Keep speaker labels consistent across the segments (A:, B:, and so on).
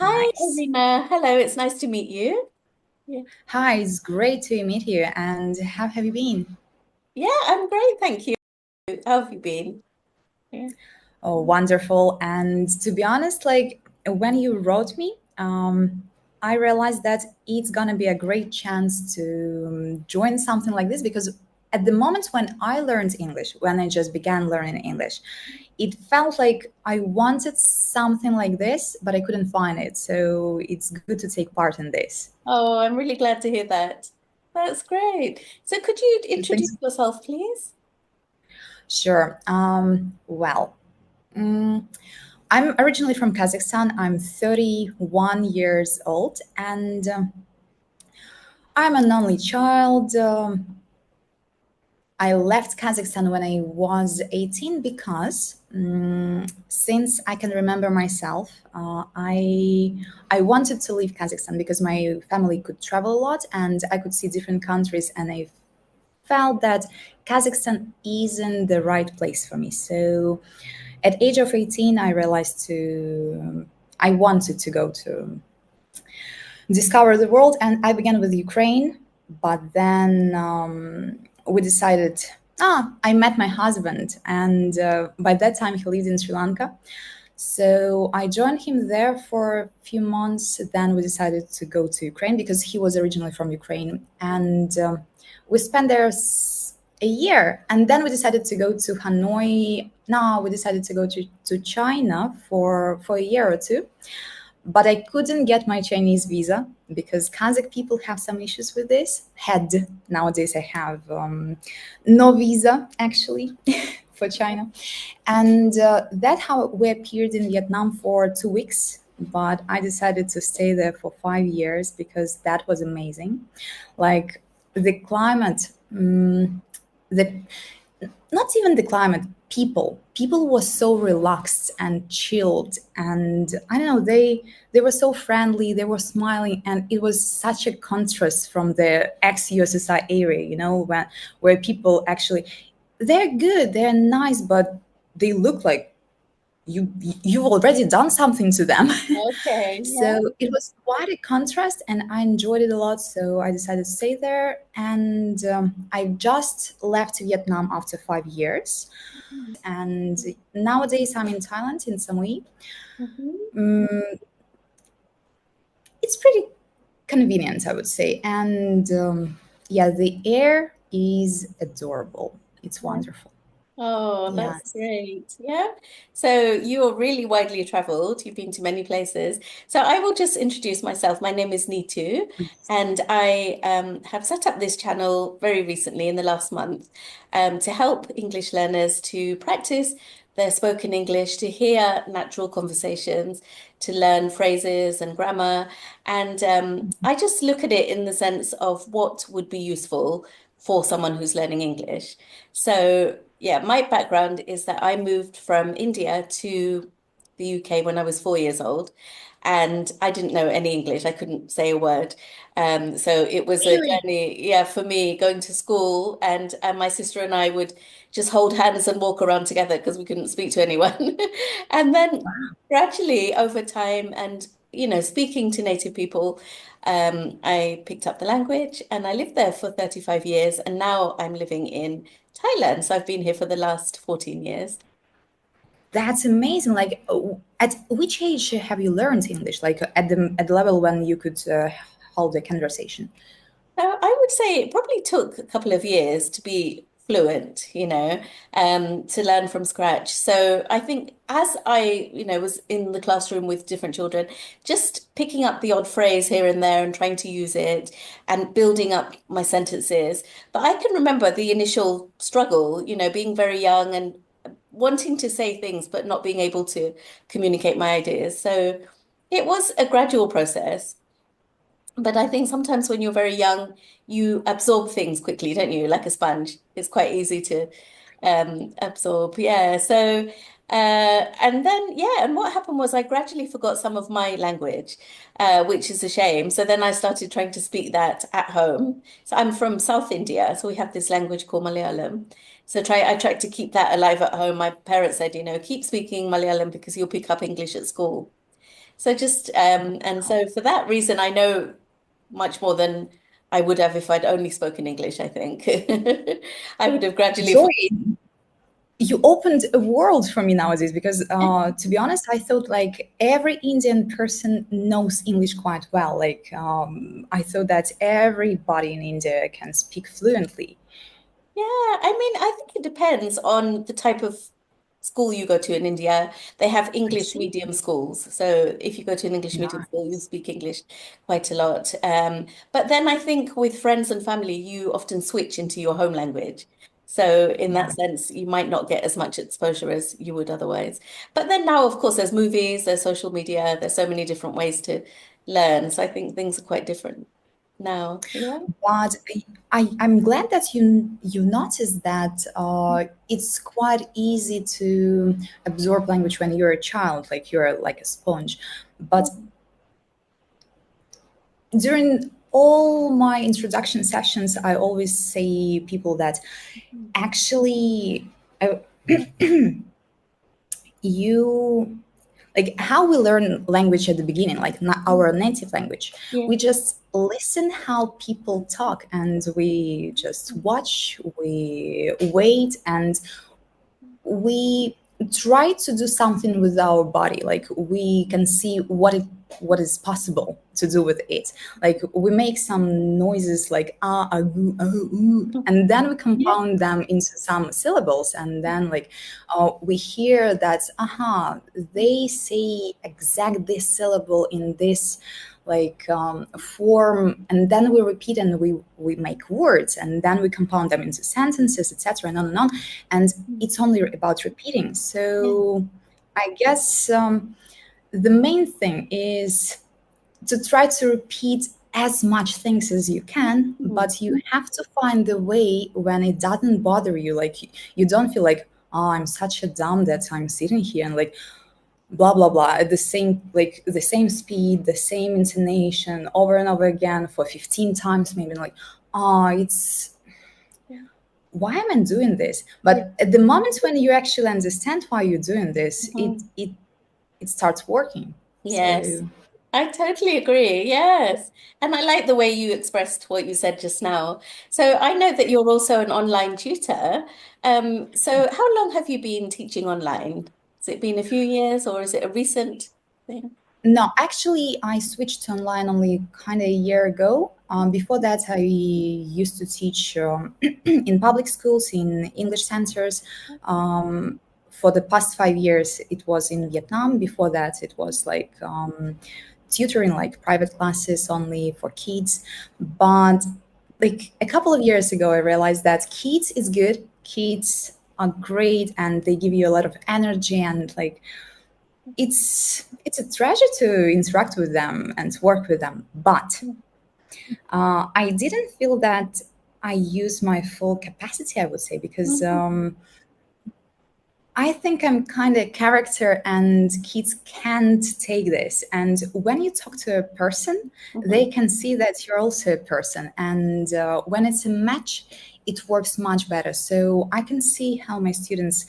A: Hi,
B: Nice.
A: Irina. Hello, it's nice to meet you. Yeah.
B: Hi, it's great to meet you. And how have you been?
A: Yeah, I'm great, thank you. How have you been? Yeah.
B: Oh, wonderful. And to be honest, like when you wrote me, I realized that it's gonna be a great chance to join something like this because at the moment when I learned English, when I just began learning English, it felt like I wanted something like this, but I couldn't find it. So it's good to take part in this.
A: Oh, I'm really glad to hear that. That's great. So could you introduce
B: Thanks.
A: yourself, please?
B: Sure. Mm, I'm originally from Kazakhstan. I'm 31 years old and I'm an only child. I left Kazakhstan when I was 18 because since I can remember myself, I wanted to leave Kazakhstan because my family could travel a lot and I could see different countries, and I felt that Kazakhstan isn't the right place for me. So at age of 18, I realized to I wanted to go to discover the world, and I began with Ukraine. But then we decided. I met my husband, and by that time he lived in Sri Lanka. So I joined him there for a few months. Then we decided to go to Ukraine because he was originally from Ukraine, and we spent there a year. And then we decided to go to Hanoi. No, we decided to go to China for a year or two, but I couldn't get my Chinese visa because Kazakh people have some issues with this. Had nowadays I have no visa actually for China, and that how we appeared in Vietnam for 2 weeks. But I decided to stay there for 5 years because that was amazing. Like the climate, the not even the climate, people were so relaxed and chilled, and I don't know, they were so friendly, they were smiling, and it was such a contrast from the ex-USSR area, when where people actually, they're good, they're nice, but they look like you've already done something to them.
A: Okay, yeah.
B: So it was quite a contrast, and I enjoyed it a lot. So I decided to stay there, and I just left Vietnam after 5 years. And nowadays I'm in Thailand, in Samui.
A: Mhm.
B: It's pretty convenient, I would say, and yeah, the air is adorable. It's wonderful.
A: Oh, that's
B: Yes.
A: great. Yeah. So you're really widely traveled. You've been to many places. So I will just introduce myself. My name is Neetu, and I have set up this channel very recently in the last month to help English learners to practice their spoken English, to hear natural conversations, to learn phrases and grammar. And I just look at it in the sense of what would be useful for someone who's learning English. So, yeah, my background is that I moved from India to the UK when I was 4 years old, and I didn't know any English. I couldn't say a word. So it was a
B: Really?
A: journey, yeah, for me going to school, and my sister and I would just hold hands and walk around together because we couldn't speak to anyone. And then gradually over time and speaking to native people, I picked up the language and I lived there for 35 years, and now I'm living in Thailand. So I've been here for the last 14 years.
B: That's amazing. Like, at which age have you learned English? Like, at the level when you could hold a conversation?
A: So I would say it probably took a couple of years to be fluent, to learn from scratch. So I think as I, was in the classroom with different children, just picking up the odd phrase here and there and trying to use it and building up my sentences. But I can remember the initial struggle, being very young and wanting to say things, but not being able to communicate my ideas. So it was a gradual process. But I think sometimes when you're very young, you absorb things quickly, don't you? Like a sponge. It's quite easy to absorb. Yeah. So, and then, yeah, and what happened was I gradually forgot some of my language, which is a shame. So then I started trying to speak that at home. So I'm from South India, so we have this language called Malayalam. So I tried to keep that alive at home. My parents said, keep speaking Malayalam because you'll pick up English at school. So just and so for that reason, I know much more than I would have if I'd only spoken English, I think. I would have gradually
B: Joy, you opened a world for me nowadays because, to be honest, I thought like every Indian person knows English quite well. Like, I thought that everybody in India can speak fluently.
A: Yeah, I mean, I think it depends on the type of school you go to in India. They have
B: I
A: English
B: see.
A: medium schools. So if you go to an English medium school, you
B: Nice.
A: speak English quite a lot. But then I think with friends and family, you often switch into your home language. So in that
B: Yeah.
A: sense, you might not get as much exposure as you would otherwise. But then now, of course, there's movies, there's social media, there's so many different ways to learn. So I think things are quite different now. Yeah.
B: But I'm glad that you noticed that it's quite easy to absorb language when you're a child, like you're like a sponge. But during all my introduction sessions, I always say people that actually uh, you like how we learn language at the beginning, like not our native language.
A: Yeah.
B: We just listen how people talk and we just watch, we wait, and we try to do something with our body, like we can see what is possible to do with it. Like we make some noises like ah, ah, ooh, and then we
A: Yeah.
B: compound them into some syllables, and then like we hear that aha, they say exact this syllable in this like form, and then we repeat and we make words, and then we compound them into sentences, etc., and on and on. And it's only about repeating.
A: Yeah.
B: So I guess the main thing is to try to repeat as much things as you can,
A: Mhm.
B: but you have to find the way when it doesn't bother you. Like you don't feel like, oh, I'm such a dumb that I'm sitting here and like blah blah blah at the same like the same speed, the same intonation over and over again for 15 times, maybe like, oh, it's why am I doing this?
A: Yeah.
B: But at the moment when you actually understand why you're doing this,
A: Mhm.
B: it starts working.
A: Yes,
B: So
A: I totally agree. Yes. And I like the way you expressed what you said just now. So I know that you're also an online tutor. So how long have you been teaching online? Has it been a few years or is it a recent thing?
B: no, actually, I switched to online only kind of a year ago. Before that, I used to teach in public schools, in English centers. For the past 5 years, it was in Vietnam. Before that, it was like tutoring, like private classes only for kids. But like a couple of years ago, I realized that kids is good. Kids are great, and they give you a lot of energy and like it's a treasure to interact with them and work with them, but I didn't feel that I use my full capacity, I would say, because
A: Mhm.
B: I think I'm kind of character and kids can't take this. And when you talk to a person, they
A: Mhm.
B: can see that you're also a person. And when it's a match, it works much better. So I can see how my students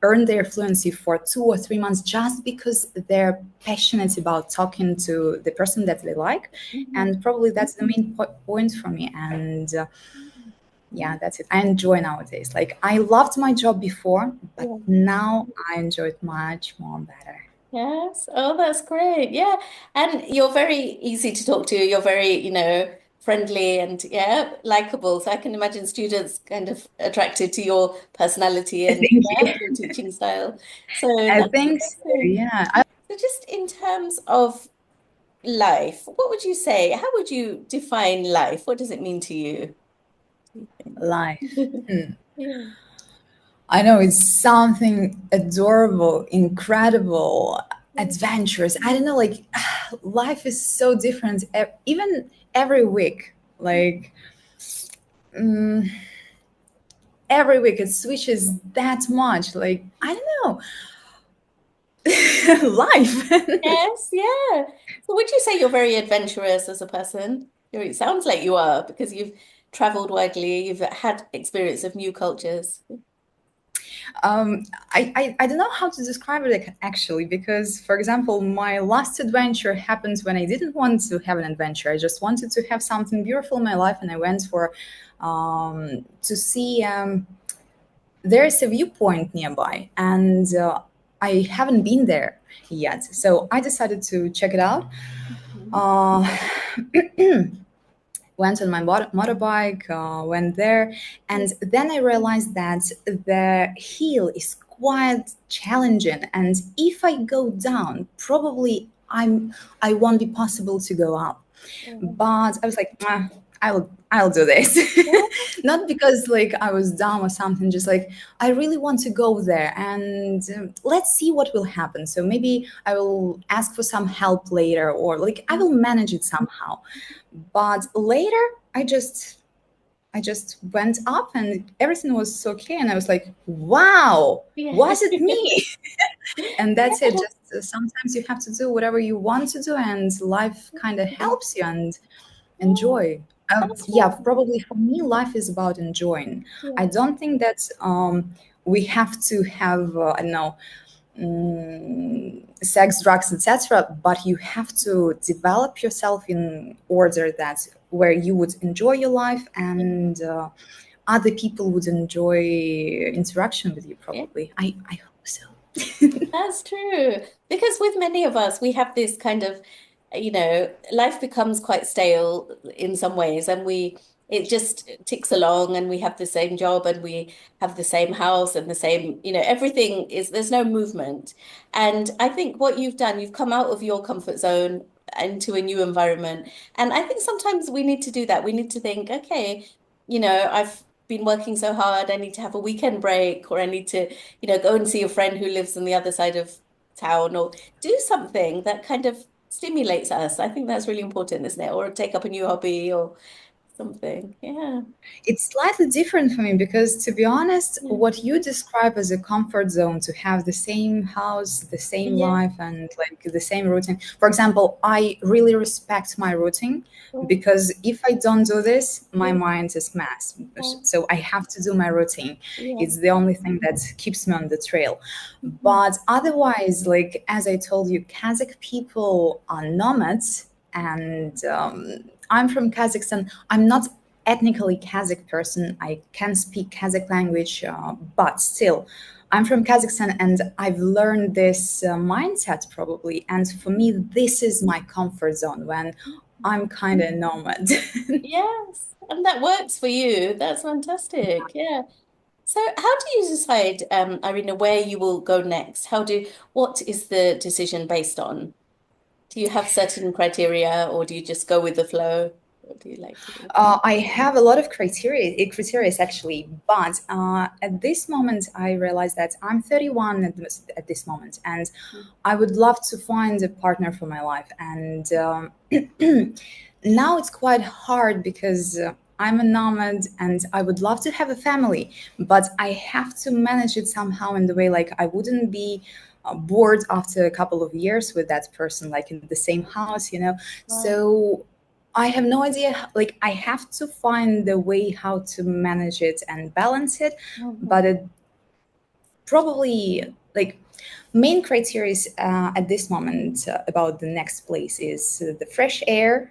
B: earn their fluency for 2 or 3 months just because they're passionate about talking to the person that they like.
A: Mhm.
B: And probably that's the main point for me. And yeah, that's it. I enjoy nowadays. Like I loved my job before, but
A: Yeah.
B: now I enjoy it much more better.
A: Yes. Oh, that's great. Yeah. And you're very easy to talk to. You're very, friendly and yeah, likable. So I can imagine students kind of attracted to your personality and
B: Thank
A: yeah,
B: you.
A: your teaching style. So
B: I
A: that's
B: think so.
A: amazing.
B: Yeah.
A: So just in terms of life, what would you say? How would you define life? What does it mean to you, do you
B: Life.
A: think? Yeah.
B: I know it's something adorable, incredible, adventurous. I don't know, like life is so different even every week. Like every week it switches that much. Like I don't know. Life.
A: Yes, yeah. So would you say you're very adventurous as a person? It sounds like you are because you've traveled widely, you've had experience of new cultures.
B: Um, I don't know how to describe it actually, because, for example, my last adventure happened when I didn't want to have an adventure. I just wanted to have something beautiful in my life, and I went for to see. There's a viewpoint nearby, and I haven't been there yet, so I decided to check it out.
A: Mhm.
B: Uh, Went on my motorbike, went there,
A: Yeah.
B: and then I realized that the hill is quite challenging, and if I go down, probably I won't be possible to go up. But I was like, I'll do this. Not because like I was dumb or something, just like I really want to go there, and let's see what will happen. So maybe I will ask for some help later, or like I will manage it somehow. But later, I just went up and everything was okay, and I was like, wow,
A: Yeah.
B: was it me? And that's it.
A: Yeah.
B: Just sometimes you have to do whatever you want to do, and life kind of helps you and
A: Yeah,
B: enjoy.
A: that's
B: Yeah,
A: right.
B: probably for me, life is about enjoying. I
A: Yeah.
B: don't think that we have to have, I don't know, sex, drugs, etc. But you have to develop yourself in order that where you would enjoy your life, and other people would enjoy interaction with you.
A: Yeah.
B: Probably, I hope so.
A: That's true. Because with many of us, we have this kind of, life becomes quite stale in some ways, and it just ticks along, and we have the same job, and we have the same house, and the same, everything there's no movement. And I think what you've done, you've come out of your comfort zone into a new environment. And I think sometimes we need to do that. We need to think, okay, I've been working so hard, I need to have a weekend break, or I need to go and see a friend who lives on the other side of town, or do something that kind of stimulates us. I think that's really important, isn't it? Or take up a new hobby or something. Yeah.
B: It's slightly different for me because, to be honest,
A: Yeah.
B: what you describe as a comfort zone, to have the same house, the same
A: Yeah.
B: life, and like the same routine. For example, I really respect my routine
A: Oh,
B: because if I don't do this, my
A: yeah.
B: mind is mess.
A: Oh,
B: So I have to do my routine.
A: yeah.
B: It's the only thing that keeps me on the trail.
A: Mhm.
B: But otherwise, like as I told you, Kazakh people are nomads, and I'm from Kazakhstan. I'm not ethnically Kazakh person. I can speak Kazakh language, but still, I'm from Kazakhstan, and I've learned this mindset probably. And for me, this is my comfort zone when I'm kind of nomad.
A: Yes. And that works for you. That's fantastic. Yeah. So how do you decide, Irina, where you will go next? What is the decision based on? Do you have certain criteria, or do you just go with the flow? What do you like to do?
B: I have a lot of criteria actually, but at this moment, I realize that I'm 31 at this moment, and I would love to find a partner for my life. And now it's quite hard because I'm a nomad, and I would love to have a family, but I have to manage it somehow in the way like I wouldn't be bored after a couple of years with that person, like in the same house.
A: Right.
B: So I have no idea. Like, I have to find the way how to manage it and balance it. But
A: Mhm.
B: it probably, like, main criteria is, at this moment, about the next place is the fresh air,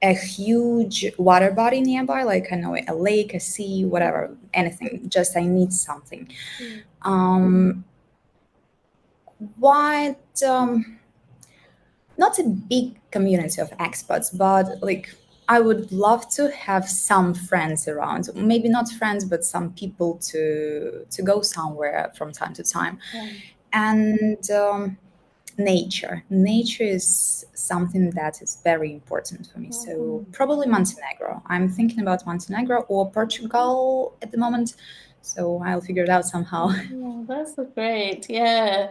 B: a huge water body nearby, like I know a lake, a sea, whatever, anything. Just I need something.
A: Yeah.
B: Um, what Not a big community of expats, but like I would love to have some friends around. Maybe not friends, but some people to go somewhere from time to time.
A: Yeah.
B: And nature. Nature is something that is very important for me. So
A: Mhm.
B: probably Montenegro. I'm thinking about Montenegro or Portugal at the moment. So I'll figure it out somehow.
A: Yeah, that's so great. Yeah.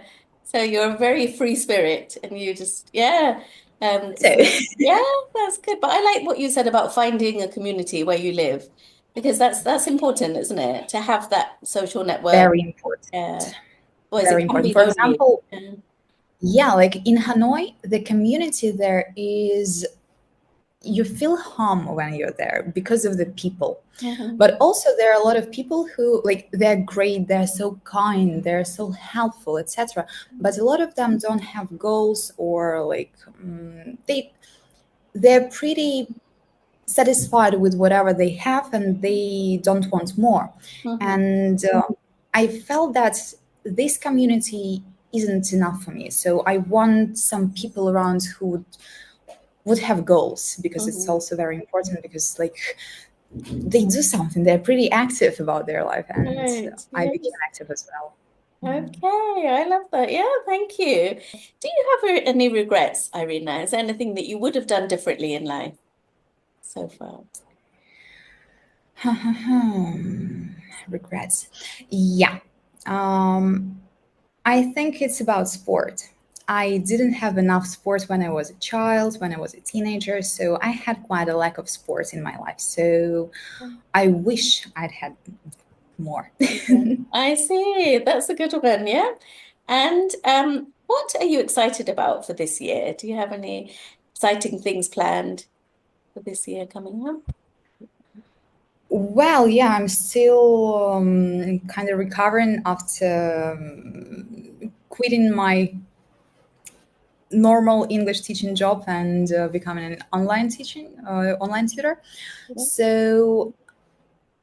A: So you're a very free spirit, and you just, yeah.
B: So
A: Yeah, that's good. But I like what you said about finding a community where you live, because that's important, isn't it? To have that social network.
B: very important.
A: Yeah. Otherwise,
B: Very
A: it can
B: important.
A: be
B: For
A: lonely.
B: example,
A: Yeah.
B: yeah, like in Hanoi, the community there is, you feel home when you're there because of the people.
A: Mhm.
B: But also there are a lot of people who, like, they're great, they're so kind, they're so helpful, etc. But a lot of them don't have goals, or like, they're pretty satisfied with whatever they have and they don't want more.
A: Mhm.
B: And I felt that this community isn't enough for me. So I want some people around who would have goals, because it's
A: Mhm.
B: also very important, because like they do something, they're pretty active about their life, and
A: Right.
B: I became
A: Yes.
B: active as well.
A: Okay. I love that. Yeah. Thank you. Do you have any regrets, Irina? Is there anything that you would have done differently in life so far?
B: Regrets. Yeah. Um, I think it's about sport. I didn't have enough sport when I was a child, when I was a teenager, so I had quite a lack of sport in my life. So I wish I'd had more.
A: Yeah. I see. That's a good one. Yeah. And what are you excited about for this year? Do you have any exciting things planned for this year coming up?
B: Well, yeah, I'm still kind of recovering after quitting my normal English teaching job and becoming an online tutor. So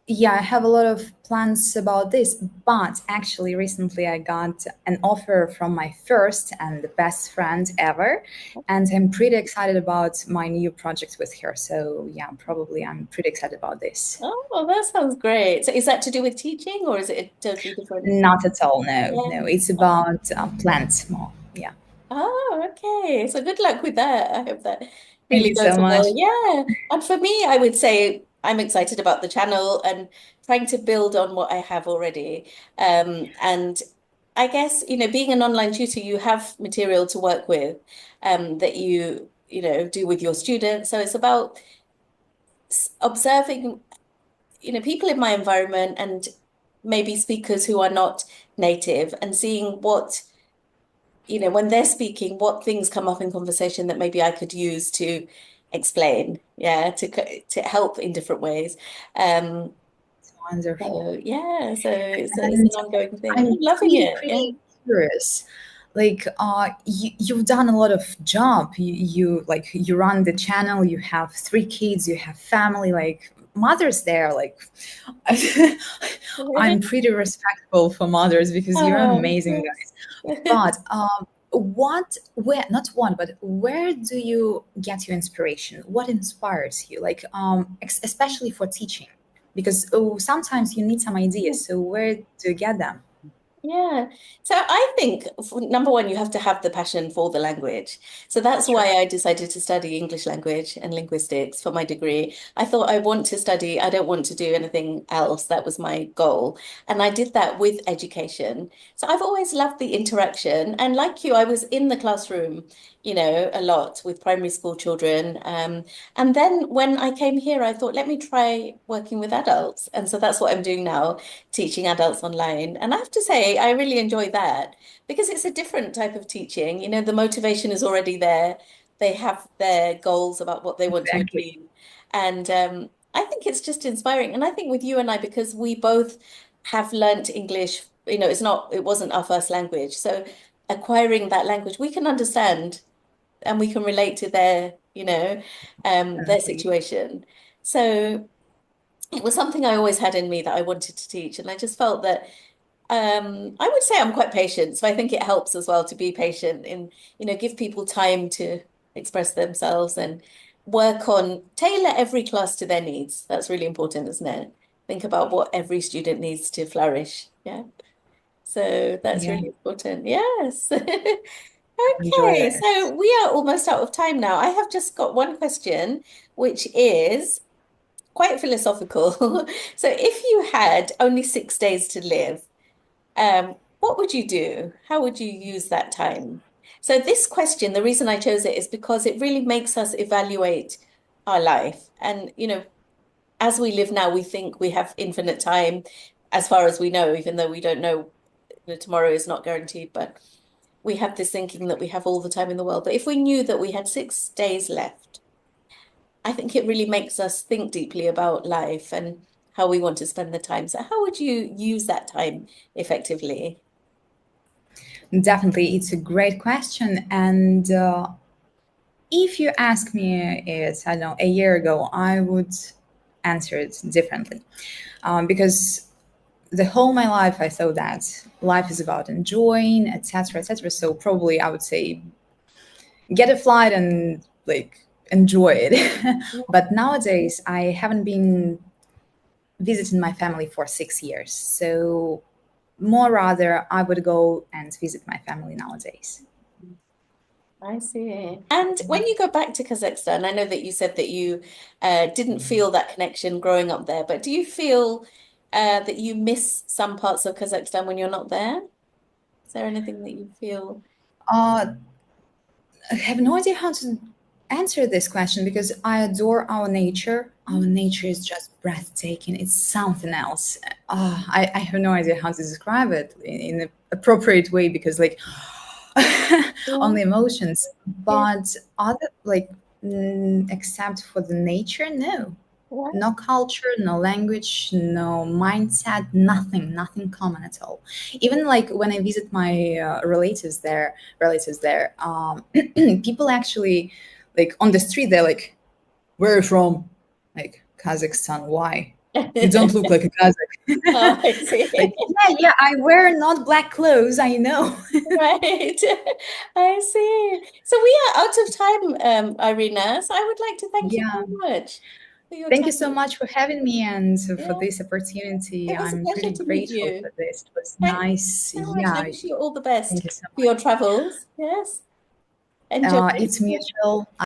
B: yeah, I have a lot of plans about this, but actually recently I got an offer from my first and the best friend ever, and I'm pretty excited about my new project with her. So yeah, probably I'm pretty excited about this.
A: Oh, well, that sounds great. So is that to do with teaching or is it a totally different?
B: Not at all, no,
A: Yeah.
B: no. It's
A: Okay.
B: about plants more. Yeah.
A: Oh, okay. So good luck with that. I hope that
B: Thank
A: really
B: you
A: goes
B: so much.
A: well. Yeah. And for me, I would say I'm excited about the channel and trying to build on what I have already. And I guess, being an online tutor, you have material to work with, that you do with your students. So it's about observing, people in my environment and maybe speakers who are not native and seeing what when they're speaking, what things come up in conversation that maybe I could use to explain, yeah, to help in different ways. Um,
B: It's wonderful.
A: so yeah, so it's
B: And
A: an ongoing thing. I'm
B: I'm
A: loving
B: pretty,
A: it. Yeah.
B: pretty curious. Like, you've done a lot of job. You like you run the channel. You have 3 kids. You have family. Like mothers, there. Like, I'm pretty respectful for mothers because you're
A: Oh,
B: amazing guys.
A: yes.
B: But where, not one, but where do you get your inspiration? What inspires you? Like, especially for teaching, because sometimes you need some ideas. So where do you get them?
A: Yeah. So I think number one, you have to have the passion for the language. So that's
B: Sure.
A: why I decided to study English language and linguistics for my degree. I thought I want to study, I don't want to do anything else. That was my goal. And I did that with education. So I've always loved the interaction. And like you, I was in the classroom, a lot with primary school children. And then when I came here, I thought, let me try working with adults. And so that's what I'm doing now, teaching adults online. And I have to say, I really enjoy that because it's a different type of teaching. The motivation is already there. They have their goals about what they want to
B: Exactly.
A: achieve. And I think it's just inspiring. And I think with you and I, because we both have learnt English, it wasn't our first language. So acquiring that language, we can understand and we can relate to their
B: Exactly.
A: situation. So it was something I always had in me that I wanted to teach. And I just felt that I would say I'm quite patient. So I think it helps as well to be patient and, give people time to express themselves and work on tailor every class to their needs. That's really important, isn't it? Think about what every student needs to flourish. Yeah. So that's
B: Yeah.
A: really important. Yes.
B: Enjoy
A: Okay,
B: this.
A: so we are almost out of time now. I have just got one question, which is quite philosophical. So if you had only 6 days to live, what would you do? How would you use that time? So this question, the reason I chose it is because it really makes us evaluate our life. And, as we live now, we think we have infinite time as far as we know, even though we don't know, tomorrow is not guaranteed, but we have this thinking that we have all the time in the world. But if we knew that we had 6 days left, I think it really makes us think deeply about life and how we want to spend the time. So how would you use that time effectively?
B: Definitely, it's a great question. And if you ask me it, I don't know, a year ago, I would answer it differently. Because the whole my life I thought that life is about enjoying, etc., etc. So probably I would say get a flight and like enjoy it. But nowadays I haven't been visiting my family for 6 years, so more rather I would go and visit my family nowadays.
A: I see. And when you go back to Kazakhstan, I know that you said that you didn't feel that connection growing up there, but do you feel that you miss some parts of Kazakhstan when you're not there? Is there anything that you feel?
B: uh, I have no idea how to answer this question because I adore our nature. Our nature is just breathtaking. It's something else. I have no idea how to describe it in an appropriate way because, like, on
A: Yeah,
B: the emotions.
A: yeah,
B: But other, like, except for the nature, no.
A: yeah.
B: No culture, no language, no mindset, nothing common at all. Even like when I visit my relatives there, people actually like on the street they're like, "Where are you from?" Like Kazakhstan. Why? You don't look like a Kazakh.
A: Oh, I see.
B: Like, yeah, I wear not black clothes. I know.
A: Right. I see. So we are out of time, Irina. So I would like to thank you
B: Yeah.
A: very much for your
B: Thank you so
A: time.
B: much for having me and for
A: Yeah,
B: this opportunity.
A: it was a
B: I'm
A: pleasure
B: really
A: to meet
B: grateful
A: you.
B: for this. It was
A: Thank you
B: nice.
A: so much. And I
B: Yeah.
A: wish you all the best
B: Thank you so
A: for your
B: much.
A: travels. Yes. Enjoy.
B: It's mutual.